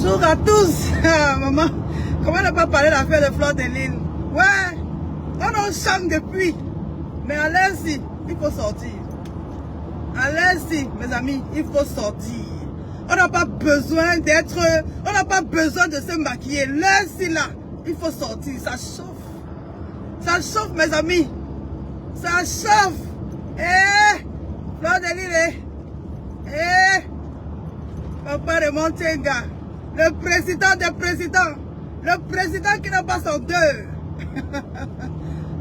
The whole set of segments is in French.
Bonjour à tous. Maman, comment ne pas parler de l'affaire de Fleur de Lys? Ouais, on en chante depuis. Mais allez-y, il faut sortir. Allez-y, mes amis, il faut sortir. On n'a pas besoin d'être... On n'a pas besoin de se maquiller. Laissez là, il faut sortir. Ça chauffe. Ça chauffe, mes amis. Ça chauffe. Eh, Fleur de Lys, eh, Papa de Montenga. Le président des présidents. Le président qui n'a pas son deux.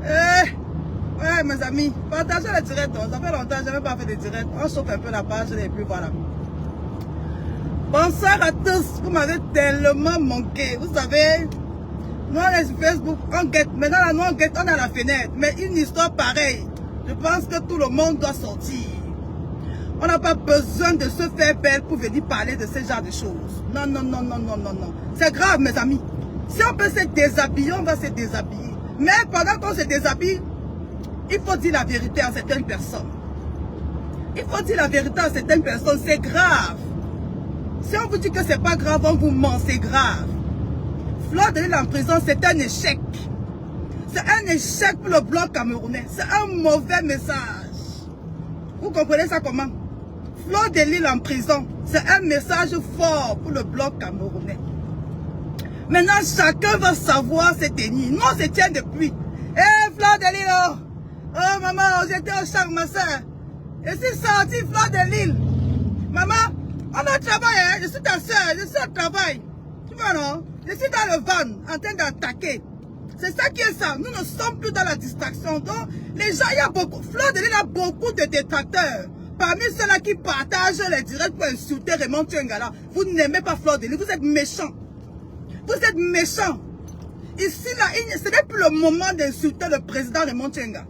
Ouais, mes amis. Partagez les directs. Ça fait longtemps que je n'ai pas fait de direct. On chauffe un peu la page et puis voilà. Bonsoir à tous. Vous m'avez tellement manqué. Vous savez, nous on est sur Facebook. On guette. Maintenant, là, nous on guette. On est à la fenêtre. Mais une histoire pareille. Je pense que tout le monde doit sortir. On n'a pas besoin de se faire belle pour venir parler de ce genre de choses. Non, non, non, non, non, non, non. C'est grave, mes amis. Si on peut se déshabiller, on va se déshabiller. Mais pendant qu'on se déshabille, il faut dire la vérité à certaines personnes. Il faut dire la vérité à certaines personnes. C'est grave. Si on vous dit que c'est pas grave, on vous ment. C'est grave. Fleur de Lys en prison, c'est un échec. C'est un échec pour le bloc camerounais. C'est un mauvais message. Vous comprenez ça comment? Fleur de Lys en prison, c'est un message fort pour le bloc camerounais. Maintenant, chacun va savoir se tenir. Nous, on se tient depuis. Eh, Fleur de Lys, oh, maman, j'étais au champ, ma soeur. Je suis sortie, Fleur de Lys. Maman, on a travaillé, hein? Je suis ta soeur, je suis au travail. Tu vois, non? Je suis dans le van, en train d'attaquer. C'est ça qui est ça. Nous ne sommes plus dans la distraction. Donc, les gens, il y a beaucoup. Fleur de Lys a beaucoup de détracteurs. Parmi ceux-là qui partagent les directs pour insulter Raymond Tchengala, vous n'aimez pas Fleur de Lys, vous êtes méchants. Vous êtes méchants. Ici, là, ce n'est plus le moment d'insulter le président Raymond Tchengala.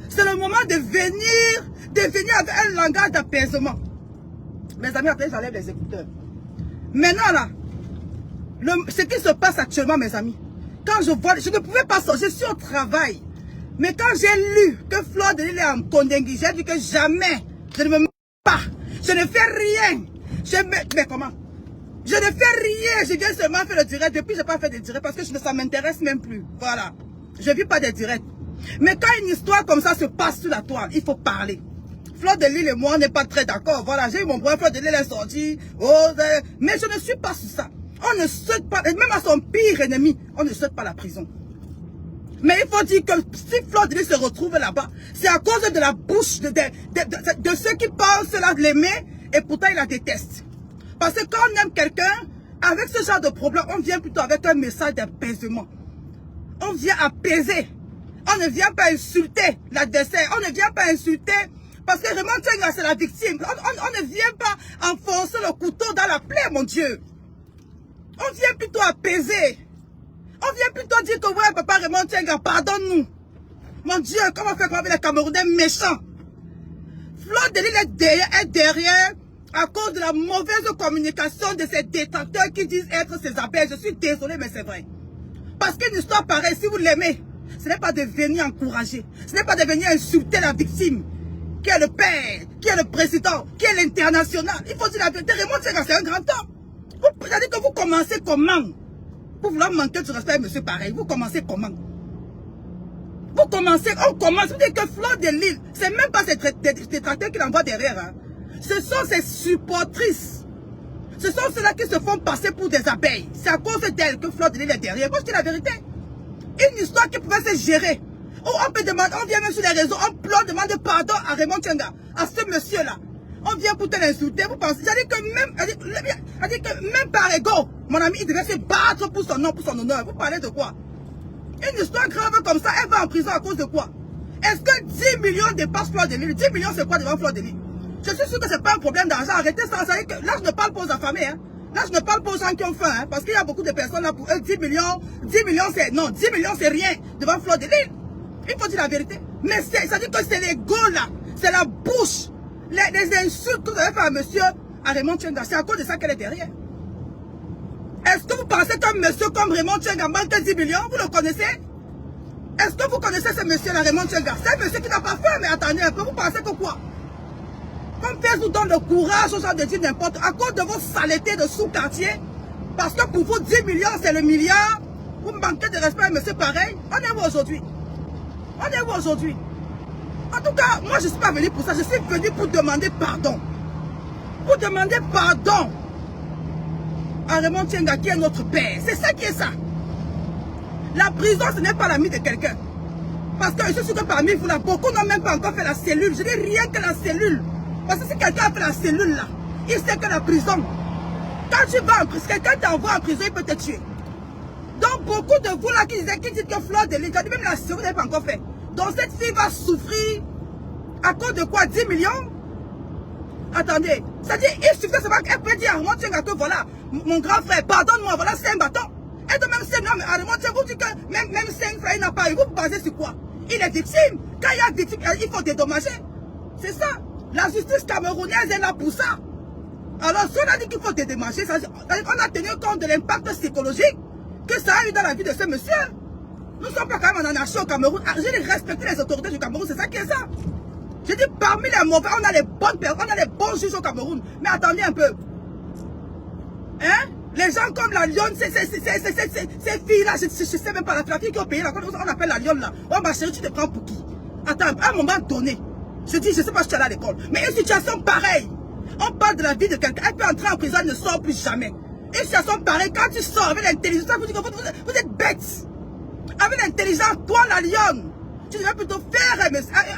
C'est le moment de venir avec un langage d'apaisement. Mes amis, attendez, j'enlève les écouteurs. Maintenant, là, ce qui se passe actuellement, mes amis, quand je vois, je ne pouvais pas sortir, je suis au travail. Mais quand j'ai lu que Fleur de Lys est en Kondengui, j'ai dit que jamais, je ne me mets pas, je ne fais rien. Mais comment? Je ne fais rien, je viens seulement faire le direct. Depuis, je n'ai pas fait de direct parce que ça ne m'intéresse même plus. Voilà. Je ne vis pas de direct. Mais quand une histoire comme ça se passe sur la toile, il faut parler. Fleur de Lys et moi, on n'est pas très d'accord. Voilà, j'ai eu mon point, Fleur de Lys est sorti. Oh, mais je ne suis pas sur ça. On ne souhaite pas, même à son pire ennemi, on ne souhaite pas la prison. Mais il faut dire que si Fleur de Lys se retrouve là-bas, c'est à cause de la bouche de ceux qui pensent là de l'aimer et pourtant ils la détestent. Parce que quand on aime quelqu'un, avec ce genre de problème, on vient plutôt avec un message d'apaisement. On vient apaiser. On ne vient pas insulter l'adversaire. On ne vient pas insulter parce que Raymond Tchengala c'est la victime. On ne vient pas enfoncer le couteau dans la plaie, mon Dieu. On vient plutôt apaiser. On vient plutôt dire que ouais, papa Raymond Tchengala, pardonne-nous. Mon Dieu, comment faire avec les Camerounais méchants? Fleur de Lys est derrière à cause de la mauvaise communication de ces détracteurs qui disent être ses abeilles. Je suis désolé, mais c'est vrai. Parce qu'une histoire pareille, si vous l'aimez, ce n'est pas de venir encourager. Ce n'est pas de venir insulter la victime, qui est le père, qui est le président, qui est l'international. Il faut dire la vérité. Raymond Tchengala, c'est un grand homme. C'est-à-dire que vous commencez comment? Pour vouloir manquer de respect à monsieur pareil, vous commencez comment? Vous commencez, on commence, vous dites que Fleur de Lys, c'est même pas ces détracteurs qui l'envoient derrière. Hein. Ce sont ces supportrices. Ce sont ceux-là qui se font passer pour des abeilles. C'est à cause d'elles que Fleur de Lys est derrière. Moi, je dis la vérité. Une histoire qui pouvait se gérer. On peut demander, on vient même sur les réseaux, on pleure, demande pardon à Raymond Tchengala, à ce monsieur-là. On vient pour te l'insulter, vous pensez. C'est-à-dire que même par ego, mon ami, il devait se battre pour son nom, pour son honneur. Vous parlez de quoi? Une histoire grave comme ça, elle va en prison à cause de quoi? Est-ce que 10 millions dépassent Fleur de Lys? 10 millions, c'est quoi devant Fleur de Lys? Je suis sûr que c'est pas un problème d'argent. Arrêtez ça. Ça que là, je ne parle pas aux affamés. Hein. Là, je ne parle pas aux gens qui ont faim. Hein, parce qu'il y a beaucoup de personnes là pour eux. 10 millions, c'est... Non, 10 millions, c'est rien devant Fleur de Lys. Il faut dire la vérité. Mais ça dit que c'est l'ego là. C'est la bouche. Les insultes que vous avez fait à monsieur Raymond Tchengala, c'est à cause de ça qu'elle est derrière. Est-ce que vous pensez qu'un monsieur comme Raymond Tchengala manque 10 millions? Vous le connaissez? Est-ce que vous connaissez ce monsieur-là, Raymond Tchengala? C'est un monsieur qui n'a pas faim, mais attendez un peu, vous pensez que quoi? Comme Facebook donne le courage aux gens de dire n'importe, à cause de vos saletés de sous-quartier, Parce que pour vous, 10 millions, c'est le milliard. Vous me manquez de respect à un monsieur pareil. On est où aujourd'hui? On est où aujourd'hui? En tout cas, moi, je ne suis pas venu pour ça. Je suis venu pour demander pardon. Pour demander pardon à Raymond Tienga, qui est notre père. C'est ça qui est ça. La prison, ce n'est pas l'ami de quelqu'un. Parce que je suis sûr que parmi vous, là, beaucoup n'ont même pas encore fait la cellule. Je dis rien que la cellule. Parce que si quelqu'un a fait la cellule, là, il sait que la prison, quand tu vas en prison, quelqu'un t'envoie en prison, il peut te tuer. Donc, beaucoup de vous, là, qui disent que Fleur de Lys, même la cellule, vous n'avez pas encore fait. Donc, cette fille va souffrir à cause de quoi? 10 millions? Attendez, c'est-à-dire, il suffit seulement qu'elle peut dire à Raymond Tienga que voilà, mon grand frère, pardonne-moi, voilà, c'est un bâton. Et de même 5, non, mais à Raymond Tienga, vous dites que même 5 frères, il n'a pas eu. Vous vous basez sur quoi? Il est victime. Quand il y a victime, il faut dédommager. C'est ça. La justice camerounaise est là pour ça. Alors, si on a dit qu'il faut dédommager, on a tenu compte de l'impact psychologique que ça a eu dans la vie de ce monsieur. Nous ne sommes pas quand même en anarchie au Cameroun. Je dis respecter les autorités du Cameroun, c'est ça qui est ça. Je dis parmi les mauvais, on a les bonnes personnes, on a les bons juges au Cameroun. Mais attendez un peu. Hein? Les gens comme la Lionne, ces filles-là, je ne sais même pas, la fille qui est au pays, là, on appelle la Lionne là. Oh ma chérie, tu te prends pour qui? Attends, à un moment donné, je dis, je ne sais pas si tu es allé à l'école, mais une situation pareille, on parle de la vie de quelqu'un, elle peut entrer en prison, elle ne sort plus jamais. Une situation pareille, quand tu sors avec l'intelligence, vous êtes bêtes. Avec l'intelligence, toi la Lionne, tu devrais plutôt faire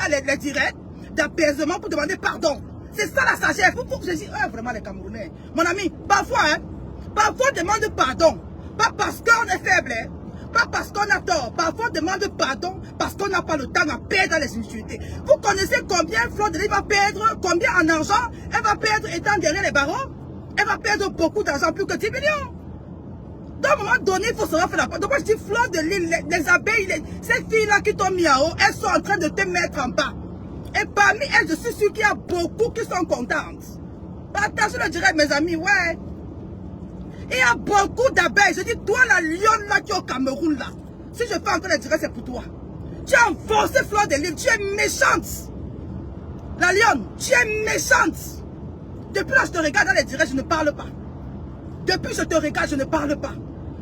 les directs d'apaisement pour demander pardon. C'est ça la sagesse. Je dis, vraiment les Camerounais. Mon ami, parfois, hein, parfois on demande pardon. Pas parce qu'on est faible, hein, pas parce qu'on a tort. Parfois on demande pardon parce qu'on n'a pas le temps à perdre dans les inutiles. Vous connaissez combien Fleur de Lys va perdre, combien en argent elle va perdre étant derrière les barreaux? Elle va perdre beaucoup d'argent, plus que 10 millions. Dans un moment donné, il faut se faire la part. Donc moi je dis, Fleur de Lys, les abeilles, ces filles-là qui t'ont mis en haut, elles sont en train de te mettre en bas. Et parmi elles, je suis sûr qu'il y a beaucoup qui sont contentes. Attention, je dirais, mes amis, ouais. Il y a beaucoup d'abeilles. Je dis, toi, la Lionne là qui est au Cameroun, là, si je fais encore le direct, c'est pour toi. Tu as enfoncé Fleur de Lys, tu es méchante. La Lionne, tu es méchante. Depuis là, je te regarde dans les directs, je ne parle pas. Depuis je te regarde, je ne parle pas.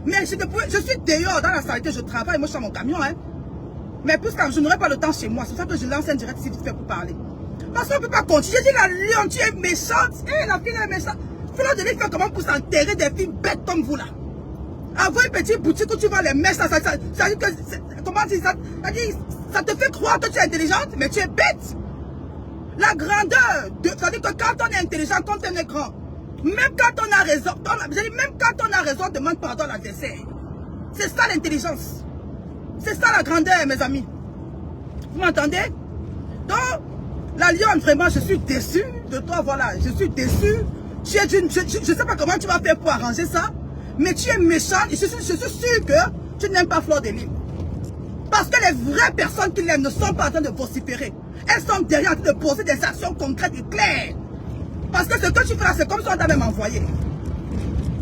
Mais je suis dehors dans la saleté, je travaille, moi je suis dans mon camion, hein. Mais puisque je n'aurai pas le temps chez moi, c'est pour ça que je lance un direct si vite fait pour parler. Parce qu'on ne peut pas continuer. J'ai dit la Lionne, tu es méchante. Eh, la fille est méchante. Fleur de Lys fait comment pour s'enterrer des filles bêtes comme vous là? Avoir une petite boutique où tu vas les mettre, ça dit que, comment dire ça? Ça te fait croire que tu es intelligente, mais tu es bête. La grandeur, ça dit que quand on est intelligent, quand on est grand, même quand on a raison, même quand on a raison, on demande pardon à l'adversaire. C'est ça l'intelligence. C'est ça la grandeur, mes amis. Vous m'entendez? Donc, la Lionne, vraiment, je suis déçu de toi, voilà. Je suis déçu. Tu es je ne sais pas comment tu vas faire pour arranger ça, mais tu es méchant. Et je suis sûr que tu n'aimes pas Fleur de Lys. Parce que les vraies personnes qui l'aiment ne sont pas en train de vociférer. Elles sont derrière en train de poser des actions concrètes et claires. Parce que ce que tu fais là, c'est comme si on t'a même envoyé.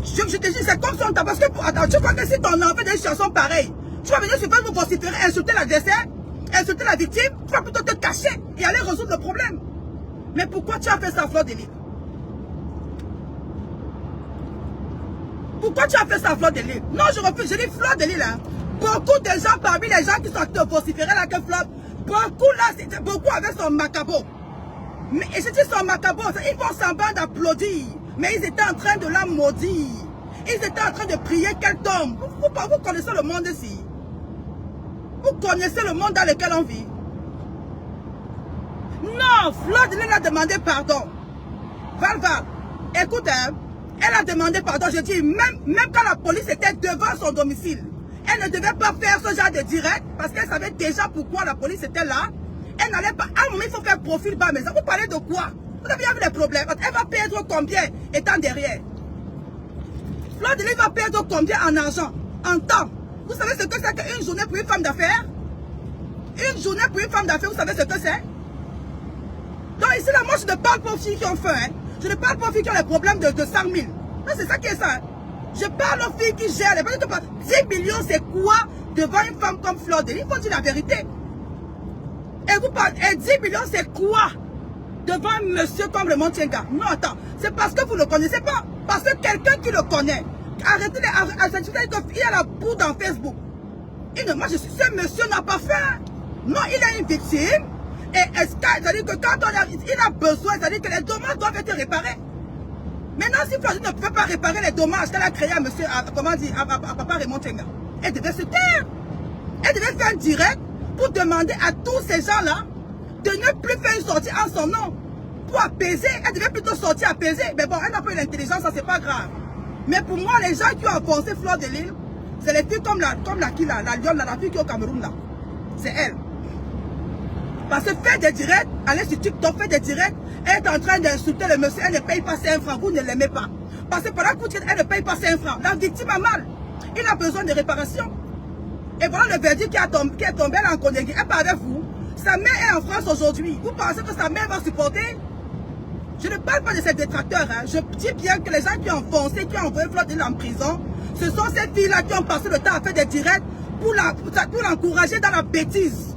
Je te dis, c'est comme si on t'a... Parce que, attends, tu crois que si ton enfant fait des situations pareilles, tu vas venir sur Facebook pour vociférer, insulter l'adversaire, insulter la victime, tu vas plutôt te cacher et aller résoudre le problème. Mais pourquoi tu as fait ça, Fleur de Lys? Pourquoi tu as fait ça, Fleur de Lys? Non, je refuse, je dis Fleur de Lys là. Beaucoup de gens parmi les gens qui sont de vociférer là, que Fleur, beaucoup là, beaucoup avec son macabo. Mais et je dis son macabo, ils font semblant d'applaudir, mais ils étaient en train de la maudire. Ils étaient en train de prier qu'elle tombe. Vous connaissez le monde ici. Vous connaissez le monde dans lequel on vit. Non, Fleur de Lys a demandé pardon. Val, écoute, hein, elle a demandé pardon. Je dis, même quand la police était devant son domicile, elle ne devait pas faire ce genre de direct parce qu'elle savait déjà pourquoi la police était là. Elle n'allait pas. À un moment, il faut faire profil bas, mais ça, vous parlez de quoi? Vous avez vu les problèmes. Elle va perdre combien étant derrière? Fleur de Lys va perdre combien en argent, en temps? Vous savez ce que c'est qu'une journée pour une femme d'affaires? Une journée pour une femme d'affaires, vous savez ce que c'est? Donc ici, là, moi, je ne parle pas aux filles qui ont faim. Hein. Je ne parle pas aux filles qui ont les problèmes de 100 000. C'est ça qui est ça. Hein. Je parle aux filles qui gèrent les... 10 millions, c'est quoi devant une femme comme Fleur de Lys? Il faut dire la vérité. Et vous parlez, et 10 millions, c'est quoi devant un monsieur comme Raymond Tienga? Non, attends. C'est parce que vous ne le connaissez pas. Parce que quelqu'un qui le connaît, Arrêtez il y a la boue dans Facebook. Moi, ce monsieur n'a pas fait. Non, il est une victime. Et c'est-à-dire que quand il a besoin, c'est-à-dire que les dommages doivent être réparés. Maintenant, si Flodeline ne pouvait pas réparer les dommages qu'elle a créés à monsieur, comment dire, à papa Raymond Tchenga, elle devait se taire. Elle devait faire un direct pour demander à tous ces gens-là de ne plus faire une sortie en son nom. Pour apaiser, elle devait plutôt sortir apaiser. Mais bon, elle n'a pas eu l'intelligence, ça c'est pas grave. Mais pour moi, les gens qui ont enfoncé Flodeline, c'est les filles comme la lionne, la fille qui est au Cameroun là. C'est elle. Parce que faire des directs, aller sur TikTok, faire des directs, elle est en train d'insulter le monsieur, elle ne paye pas 5 francs, vous ne l'aimez pas. Parce que pendant qu'elle ne paye pas 5 francs, la victime a mal. Il a besoin de réparation. Et voilà le verdict qui est tombé là en Condé. Elle parle avec vous. Sa mère est en France aujourd'hui. Vous pensez que sa mère va supporter? Je ne parle pas de ces détracteurs. Hein. Je dis bien que les gens qui ont foncé, qui ont envoyé Flodeline en prison, ce sont ces filles-là qui ont passé le temps à faire des directs pour l'encourager dans la bêtise.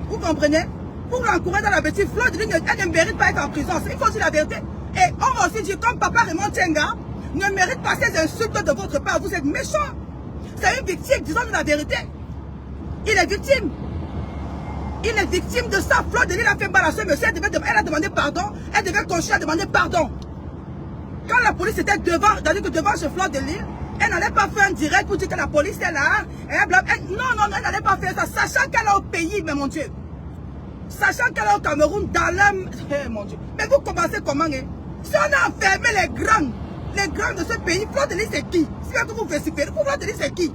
Vous comprenez? Pour l'encourager dans la bêtise, Flodeline, elle ne mérite pas d'être en prison. Il faut dire la vérité. Et on va aussi dire, comme papa Raymond Tchenga ne mérite pas ces insultes de votre part. Vous êtes méchants. C'est une victime, disons-nous la vérité. Il est victime. Il est victime de ça. Flodeline a fait mal à ce monsieur. Elle a demandé pardon. Elle devait continuer à demander pardon. Quand la police était devant, c'est-à-dire que devant chez Flodeline, elle n'allait pas faire un direct pour dire que la police est là. Non, elle n'allait pas faire ça. Sachant qu'elle est au pays, mais mon Dieu. Sachant qu'elle est au Cameroun, dans l'âme. Mon Dieu. Mais vous commencez comment, hein? Si on a enfermé les grands de ce pays, Flodeline c'est qui? Si vous vérifiez, Flodeline c'est qui?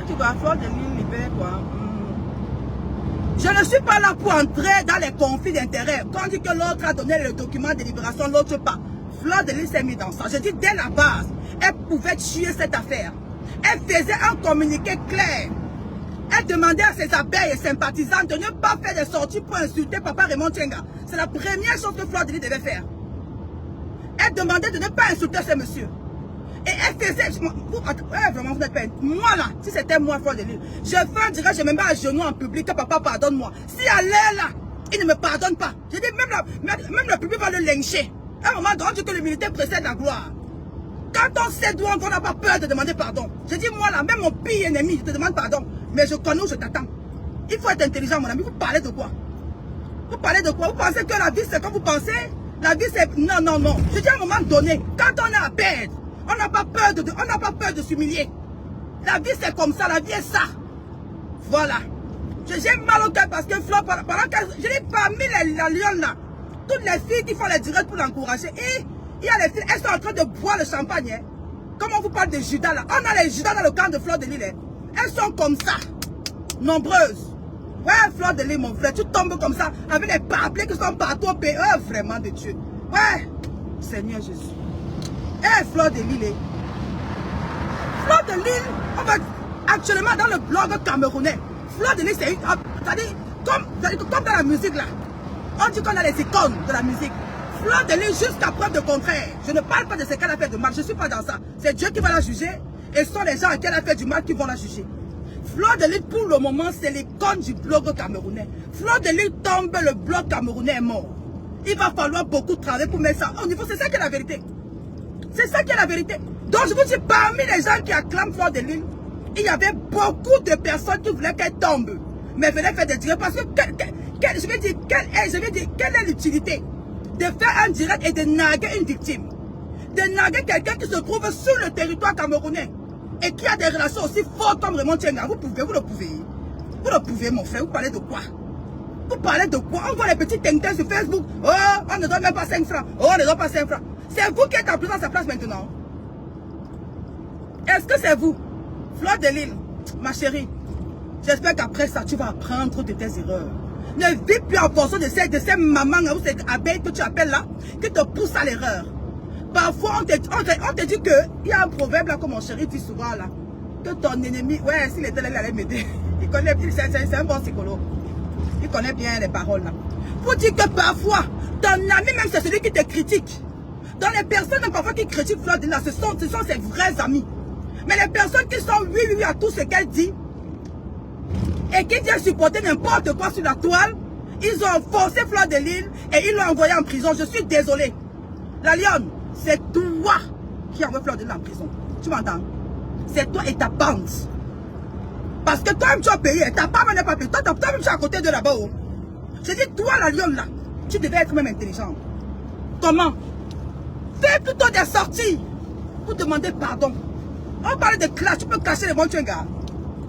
Tu vas Flodeline libère quoi? Je ne suis pas là pour entrer dans les conflits d'intérêts. Quand on dit que l'autre a donné le document de libération, l'autre pas. Flodeline s'est mis dans ça. Je dis dès la base, elle pouvait tuer cette affaire. Elle faisait un communiqué clair. Elle demandait à ses abeilles et sympathisants de ne pas faire des sorties pour insulter papa Raymond Tchenga. C'est la première chose que Flodeline devait faire. Elle demandait de ne pas insulter ce monsieur. Et elle faisait... vraiment, vous n'êtes pas... Moi là, si c'était moi Flodeline, je fais un direct, je me mets à genoux en public, que papa pardonne-moi. Si elle est là, il ne me pardonne pas. Je dis, même le public va le lyncher. À un moment donné, on dit que le militaire précède la gloire. Quand on sait d'où on n'a pas peur de demander pardon. Je dis, moi là, même mon pire ennemi, je te demande pardon. Mais je connais où je t'attends. Il faut être intelligent, mon ami. Vous parlez de quoi? Vous parlez de quoi? Vous pensez que la vie, c'est comme vous pensez? La vie, c'est... Non, non, non. Je dis à un moment donné, quand on est à perdre, on n'a pas peur de s'humilier. La vie, c'est comme ça. La vie est ça. Voilà. J'ai mal au cœur parce que Flo, pendant que... Je dis, parmi les lions là, toutes les filles qui font les directs pour l'encourager, et il y a les filles, elles sont en train de boire le champagne. Hein. Comme on vous parle de Judas là. On a les Judas dans le camp de Flodeline. Hein. Elles sont comme ça. Nombreuses. Ouais, Flodeline, mon frère, tu tombes comme ça, avec les paraplés qui sont partout au pays. Oh, vraiment de Dieu. Ouais. Seigneur Jésus. Eh, Flodeline. Flodeline, on va actuellement dans le blog camerounais. Flodeline, c'est une... C'est-à-dire, comme dans la musique là. On dit qu'on a les icônes de la musique. Flodeline, jusqu'à preuve de contraire. Je ne parle pas de ce qu'elle a fait de mal. Je ne suis pas dans ça. C'est Dieu qui va la juger. Et ce sont les gens à qui elle a fait du mal qui vont la juger. Flodeline, pour le moment, c'est l'icône du blog camerounais. Flodeline tombe, le blog camerounais est mort. Il va falloir beaucoup travailler pour mettre ça au niveau. C'est ça qui est la vérité. C'est ça qui est la vérité. Donc, je vous dis, parmi les gens qui acclament Flodeline, il y avait beaucoup de personnes qui voulaient qu'elle tombe. Mais venaient faire des directs parce que, je vais dire, quelle est l'utilité de faire un direct et de narguer une victime? De narguer quelqu'un qui se trouve sur le territoire camerounais et qui a des relations aussi fortes comme Raymond Tchenga. Vous le pouvez, mon frère. Vous parlez de quoi? Vous parlez de quoi? On voit les petits tintins sur Facebook. Oh, on ne donne même pas 5 francs. Oh, on ne donne pas 5 francs. C'est vous qui êtes en prison à sa place maintenant. Est-ce que c'est vous? Flodeline, ma chérie, j'espère qu'après ça, tu vas apprendre de tes erreurs. Ne vis plus en fonction de ces mamans ou ces abeilles que tu appelles là, qui te poussent à l'erreur. Parfois, on te dit qu'il y a un proverbe là, comme mon chéri dit souvent là, que ton ennemi, ouais, s'il était là, il allait m'aider. Il connaît, c'est un bon psychologue. Il connaît bien les paroles là. Pour dire que parfois, ton ami même c'est celui qui te critique. Dans les personnes parfois qui critiquent Flodeline là, ce sont ses vrais amis. Mais les personnes qui sont oui à tout ce qu'elle dit, et qui viennent supporter n'importe quoi sur la toile, ils ont forcé Flodeline et ils l'ont envoyé en prison. Je suis désolé. La lionne, c'est toi qui envoie Fleur de Lys en prison. Tu m'entends? C'est toi et ta bande. Parce que toi-même tu as payé, ta femme n'est pas payée. Toi-même tu es à côté de là-bas. Oh. Je dis, toi la lionne là, tu devais être même intelligent. Comment? Fais plutôt des sorties pour demander pardon. On parle de clash, tu peux clasher les Montchenga.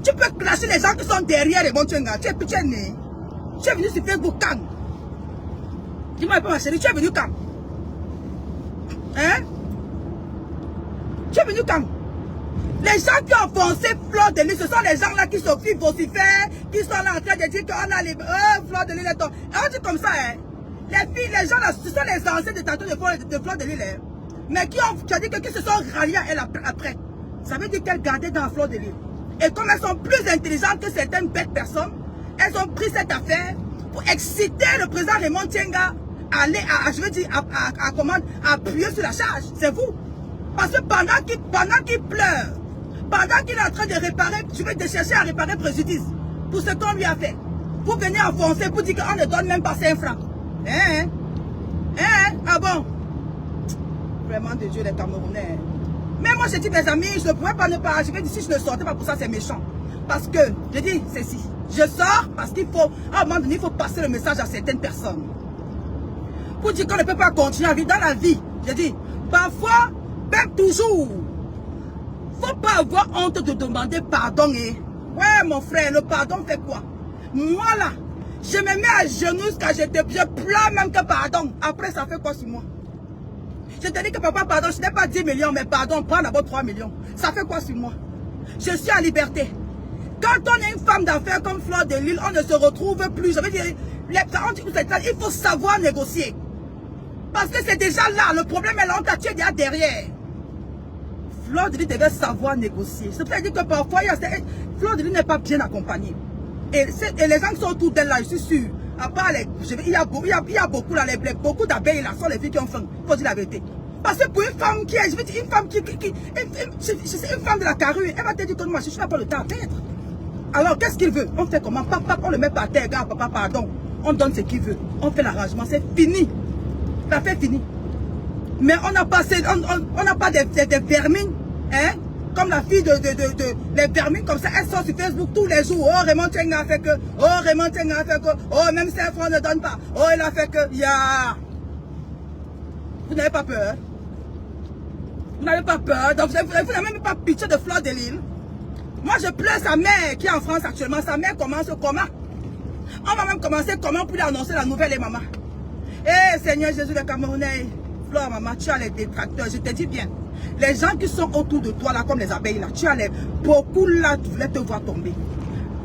Tu peux clasher les gens qui sont derrière les Montchenga. Tu es né. Tu es venu sur Facebook quand? Dis-moi un peu ma chérie, tu es venu quand? Hein? Tu es venu quand? Les gens qui ont foncé Fleur de Lys, ce sont les gens là qui s'occupent vocifères, qui sont là en train de dire qu'on a les... Fleur de Lys, on dit comme ça, hein. Les filles, les gens là, ce sont les anciens détenteurs de Fleur de Lys, hein. Mais qui dit que qui se sont ralliés à elle après. Ça veut dire qu'elles gardaient dans Fleur de Lys. Et comme elles sont plus intelligentes que certaines bêtes personnes, elles ont pris cette affaire pour exciter le président Raymond Tchenga à aller, je veux dire, à appuyer sur la charge. C'est vous. Parce que pendant qu'il pleure, pendant qu'il est en train de réparer, je vais te chercher à réparer préjudice pour ce qu'on lui a fait. Vous venez enfoncer pour dire qu'on ne donne même pas 5 francs. Ah bon? Vraiment de Dieu les Camerounais. Mais moi je dis mes amis, je ne pourrais pas ne pas. Je vais dire si je ne sortais pas pour ça c'est méchant. Parce que, je dis ceci. Je sors parce qu'il faut, à un moment donné, il faut passer le message à certaines personnes. Pour dire qu'on ne peut pas continuer à vivre dans la vie. Je dis, parfois, même toujours. Faut pas avoir honte de demander pardon. Ouais, mon frère, le pardon fait quoi? Moi là, je me mets à genoux quand je pleure même que pardon. Après, ça fait quoi sur moi? Je te dis que papa, pardon, je n'ai pas 10 millions, mais pardon, prends d'abord 3 millions. Ça fait quoi sur moi? Je suis en liberté. Quand on est une femme d'affaires comme Fleur de Lys, on ne se retrouve plus. Je veux dire, il faut savoir négocier. Parce que c'est déjà là, le problème est là, on t'a tué déjà derrière. Fleur de Lys devait savoir négocier. C'est-à-dire que parfois, Fleur de Lys n'est pas bien accompagnée. Et les gens qui sont autour d'elle là, je suis sûr, à part il y a beaucoup là, beaucoup d'abeilles là, sont les filles qui ont faim. Il faut dire la vérité. Parce que pour une femme qui est, je veux dire, une femme une femme de la carrure, elle va te dire que moi, je n'ai pas le temps à perdre. Alors, qu'est-ce qu'il veut? On fait comment? Papa, on le met par terre, gars, papa, pardon. On donne ce qu'il veut. On fait l'arrangement, c'est fini. Ça fait fini. Mais on n'a pas des vermines, hein? Comme la fille les vermines comme ça, elles sont sur Facebook tous les jours. Oh, Raymond Tchenga a fait que, oh, Raymond Tchenga a fait que, oh, même 5 francs ne donne pas. Oh, il a fait que, Vous n'avez pas peur? Vous n'avez pas peur? Donc, vous n'avez même pas pitié de Fleur de Lys. Moi, je pleure sa mère qui est en France actuellement. Sa mère commence comment? On va même commencer comment pour lui annoncer la nouvelle et maman. Eh, Seigneur Jésus le Camerounais, Fleur, maman, tu as les détracteurs. Je te dis bien. Les gens qui sont autour de toi, là, comme les abeilles, là, tu as beaucoup là, tu voulais te voir tomber.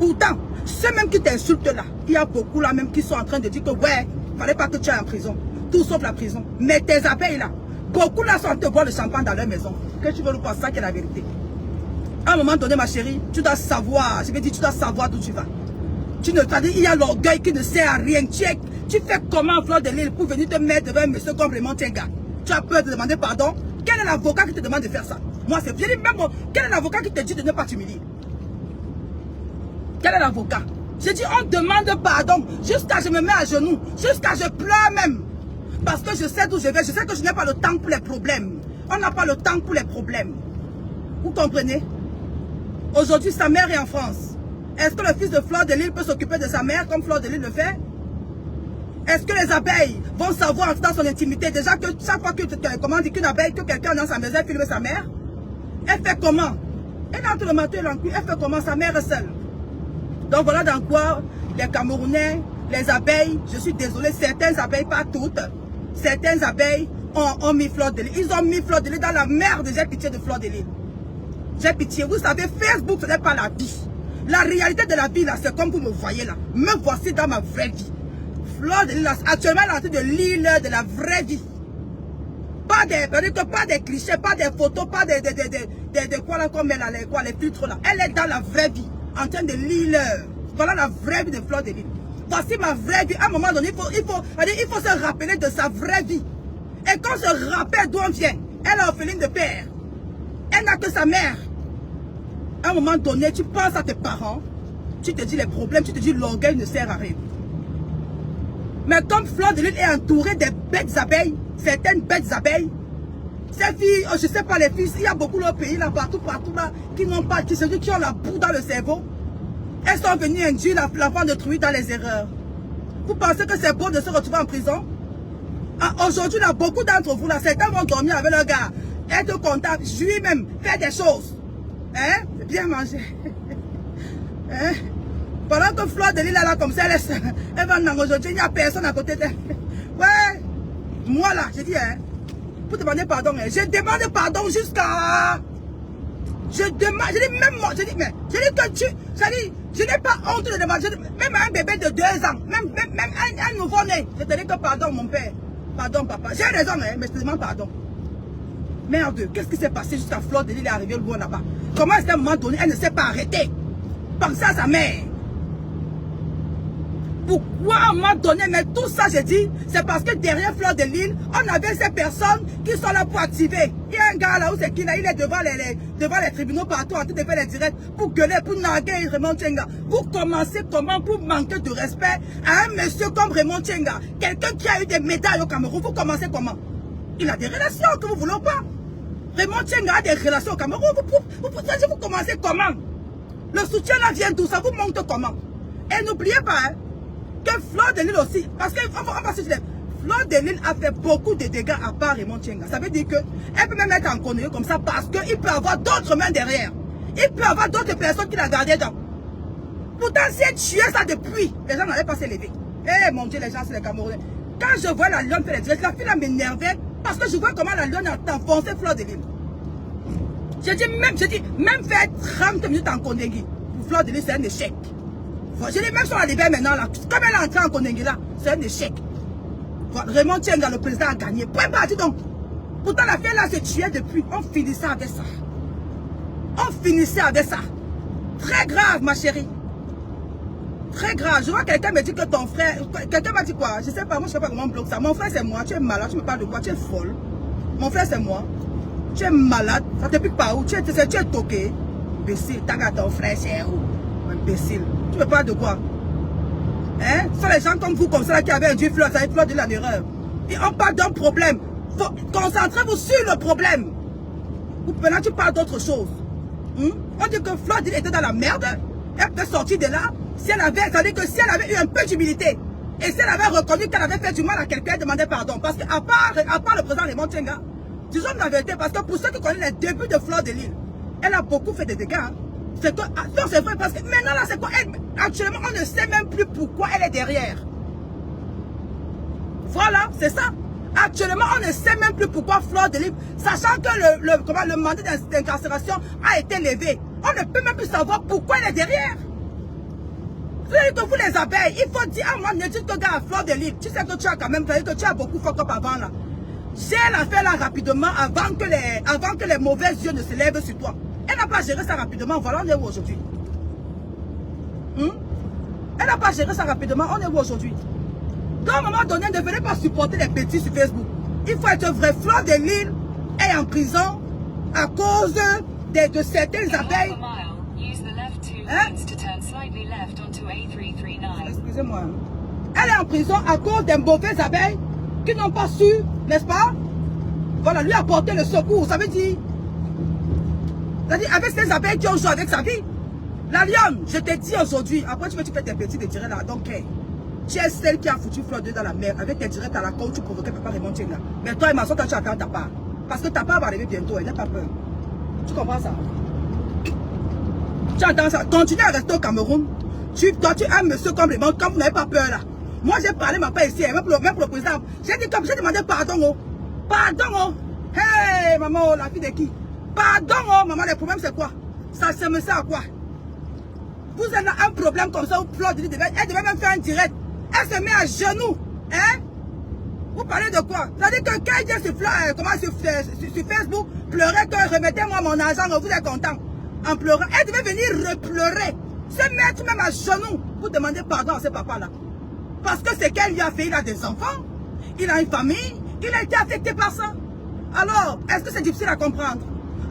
Pourtant, ceux même qui t'insultent là, il y a beaucoup là même qui sont en train de dire que, ouais, il ne fallait pas que tu ailles en prison. Tout sauf la prison. Mais tes abeilles là, beaucoup là sont en train de boire le champagne dans leur maison. Que tu veux nous passer, ça qui est la vérité. À un moment donné, ma chérie, tu dois savoir, je vais dire, tu dois savoir d'où tu vas. Tu ne t'as dit, il y a l'orgueil qui ne sert à rien. Tu fais comment, Fleur de Lys, pour venir te mettre devant un monsieur comme Raymond Tchenga? Tu as peur de demander pardon? Quel est l'avocat qui te demande de faire ça? Moi, c'est bien, même moi, quel est l'avocat qui te dit de ne pas t'humilier? Quel est l'avocat? J'ai dit, on demande pardon jusqu'à je me mets à genoux, jusqu'à je pleure même. Parce que je sais d'où je vais, je sais que je n'ai pas le temps pour les problèmes. On n'a pas le temps pour les problèmes. Vous comprenez? Aujourd'hui, sa mère est en France. Est-ce que le fils de Fleur de Lys peut s'occuper de sa mère comme Fleur de Lys le fait? Est-ce que les abeilles vont savoir dans son intimité déjà que chaque fois que qu'une abeille, que quelqu'un dans sa maison filme sa mère? Elle fait comment? Elle entre le matin et l'encuit, elle fait comment? Sa mère est seule. Donc voilà dans quoi les Camerounais, les abeilles, je suis désolée, certaines abeilles, pas toutes, certaines abeilles ont mis Fleur de Lys. Ils ont mis Fleur de Lys dans la merde. J'ai pitié de Fleur de Lys. J'ai pitié. Vous savez, Facebook, ce n'est pas la vie. La réalité de la vie, là, c'est comme vous me voyez là. Me voici dans ma vraie vie. Fleur de Lys, actuellement, elle est en train de lire l'heure de la vraie vie. Pas des clichés, pas des photos, pas de quoi là, comme elle a les filtres là. Elle est dans la vraie vie, en train de lire l'heure. Voilà la vraie vie de Fleur de Lys. Voici ma vraie vie. À un moment donné, il faut se rappeler de sa vraie vie. Et quand on se rappelle d'où on vient, elle est orpheline de père. Elle n'a que sa mère. À un moment donné, tu penses à tes parents, tu te dis les problèmes, tu te dis l'orgueil ne sert à rien. Mais comme Fleur de Lys est entourée des bêtes abeilles, certaines bêtes abeilles. Ces filles, je ne sais pas les filles, il y a beaucoup de pays là, partout là, qui n'ont pas, qui ont la boue dans le cerveau. Elles sont venues induire l'enfant de Truie dans les erreurs. Vous pensez que c'est beau de se retrouver en prison? Aujourd'hui, là, beaucoup d'entre vous, là, certains vont dormir avec leur gars, être content, jouir même, faire des choses. Hein? Bien manger. Hein? Pendant que Fleur de Lille est là comme ça, elle va dans aujourd'hui, il n'y a personne à côté d'elle. Ouais. Moi là, j'ai dit, hein, pour demander pardon, hein, je demande pardon jusqu'à... Je demande, je dis même moi, je dis, mais, je dis que tu, je n'ai pas honte de demander, même un bébé de 2 ans, même un nouveau-né, je te dis que pardon mon père, pardon papa, j'ai raison, hein, mais je te demande pardon. Merde, qu'est-ce qui s'est passé jusqu'à Fleur de Lille est arrivée loin là-bas? Comment est-ce qu'à un moment donné, elle ne s'est pas arrêtée? Pensez à sa mère. Pourquoi à un moment donné, mais tout ça, j'ai dit, c'est parce que derrière Fleur de Lille, on avait ces personnes qui sont là pour activer. Il y a un gars là où c'est qui là, il est devant les tribunaux partout en train de faire les directs pour gueuler, pour narguer Raymond Tchenga. Vous commencez comment pour manquer de respect à un monsieur comme Raymond Tchenga, quelqu'un qui a eu des médailles au Cameroun, vous commencez comment? Il a des relations que vous ne voulez pas. Raymond Tchenga a des relations au Cameroun, vous commencez comment? Le soutien là vient d'où? Ça vous montre comment? Et n'oubliez pas, hein, que Fleur de Lille aussi, parce que Fleur de Lille a fait beaucoup de dégâts à part Raymond Tchenga. Ça veut dire qu'elle peut même être en connerie comme ça parce qu'il peut avoir d'autres mains derrière. Il peut avoir d'autres personnes qui la gardaient dans. Pourtant, si elle tuait ça depuis, les gens n'allaient pas se lever. Eh mon Dieu, les gens, c'est les Camerounais. Quand je vois la lionne faire les directs, la fille là m'énervait parce que je vois comment la lionne a enfoncé Fleur de Lille. Je dis, même faire 30 minutes en connerie, pour Fleur de Lille, c'est un échec. Je dis même sur la libère maintenant, là, comme elle est entrée en Konengi là, c'est un échec. Raymond Tchenga, le président, a gagné. Point parti donc. Pourtant, la fille là se tuait depuis. On finissait avec ça. On finissait avec ça. Très grave, ma chérie. Très grave. Je vois quelqu'un me dit que ton frère. Quelqu'un m'a dit quoi? Je sais pas, moi je sais pas comment on bloque ça. Mon frère c'est moi. Tu es malade, tu me parles de quoi? Tu es folle. Mon frère c'est moi. Tu es malade. Ça te pique pas où? Tu es toqué. Imbécile. T'as ton frère c'est où? Imbécile. Tu me parles de quoi? Hein? Ce sont les gens comme vous, comme ça, qui avaient un Dieu Fleur, ça va être Fleur de l'erreur. Et on parle d'un problème. Concentrez-vous sur le problème. Maintenant, tu parles d'autre chose. On dit que Fleur était dans la merde. Elle peut sortir de là. Si elle avait, c'est-à-dire que si elle avait eu un peu d'humilité, et si elle avait reconnu qu'elle avait fait du mal à quelqu'un, elle demandait pardon. Parce qu'à part le président Raymond Tchenga, disons la vérité, parce que pour ceux qui connaissent les débuts de Fleur de Lille, elle a beaucoup fait de dégâts. Hein. C'est vrai parce que maintenant là c'est quoi actuellement on ne sait même plus pourquoi elle est derrière. Voilà, c'est ça. Actuellement on ne sait même plus pourquoi Fleur de Lille, sachant que le mandat d'incarcération a été levé. On ne peut même plus savoir pourquoi elle est derrière. C'est-à-dire que vous les abeilles, il faut dire à moi, ne dites que gars Fleur de Lille, tu sais que tu as quand même, que tu as beaucoup fuck up avant là. J'ai l'affaire là rapidement avant que les mauvais yeux ne se lèvent sur toi. Elle n'a pas géré ça rapidement, voilà, on est où aujourd'hui? Elle n'a pas géré ça rapidement, on est où aujourd'hui? Donc à un moment donné, ne venez pas supporter les petits sur Facebook. Il faut être vrai. Fleur de Lille est en prison à cause de certaines abeilles. Hein? Excusez-moi. Elle est en prison à cause des mauvaises abeilles qui n'ont pas su, n'est-ce pas? Voilà, lui apporter le secours, ça veut dire... C'est-à-dire avec ces abeilles qui ont joué avec sa vie. La lionne, je te dis aujourd'hui, après tu fais tes petits directs là, donc tu es celle qui a foutu Fleur de Lille dans la mer, avec tes directs à la côte, tu provoquais papa Raymond Tchenga. Mais toi et ma soeur, tu attends ta part. Parce que ta part va arriver bientôt, elle n'a pas peur. Tu comprends ça? Tu attends ça, continue à rester au Cameroun. Toi tu es un monsieur comme Raymond, comme vous n'avez pas peur là. Moi j'ai parlé ma part ici, même pour le président. J'ai demandé pardon oh. Pardon oh. Hey maman, la fille de qui? Pardon, oh, maman, le problème c'est quoi? Ça se met ça à quoi? Vous avez un problème comme ça, Fleur de Lille, elle devait même faire un direct. Elle se met à genoux. Hein? Vous parlez de quoi? C'est-à-dire que quand elle dit sur Facebook, pleurer que remettez-moi mon argent, vous êtes content. En pleurant, elle devait venir repleurer. Se mettre même à genoux pour demander pardon à ce papa-là. Parce que c'est qu'elle lui a fait, il a des enfants, il a une famille, il a été affecté par ça. Alors, est-ce que c'est difficile à comprendre?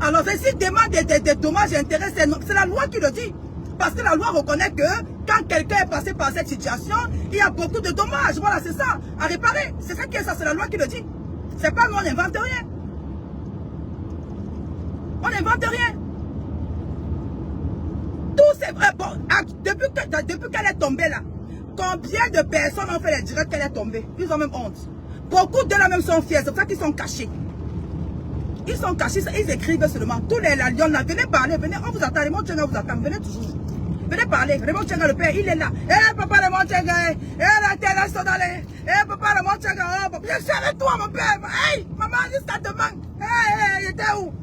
Alors, s'il demande des dommages et intérêts, c'est la loi qui le dit. Parce que la loi reconnaît que quand quelqu'un est passé par cette situation, il y a beaucoup de dommages. Voilà, c'est ça, à réparer. C'est ça qui est ça, c'est la loi qui le dit. C'est pas nous, on n'invente rien. On n'invente rien. Tout c'est vrai. Bon, depuis qu'elle est tombée là, combien de personnes ont fait les directs qu'elle est tombée? Ils ont même honte. Beaucoup d'eux là même sont fiers, c'est pour ça qu'ils sont cachés. Ils sont cachés, ils écrivent seulement. Tous les lions là, venez parler, venez, on vous attend, Raymond Tchenga vous attend, venez toujours. Venez parler, Raymond Tchenga le père, il est là. Eh papa Raymond Tchenga, la terre là, sont dans les. Eh papa Raymond Tchenga, oh papa, je suis avec toi mon père. Hey, maman, jusqu'à demain. Hey, il était où?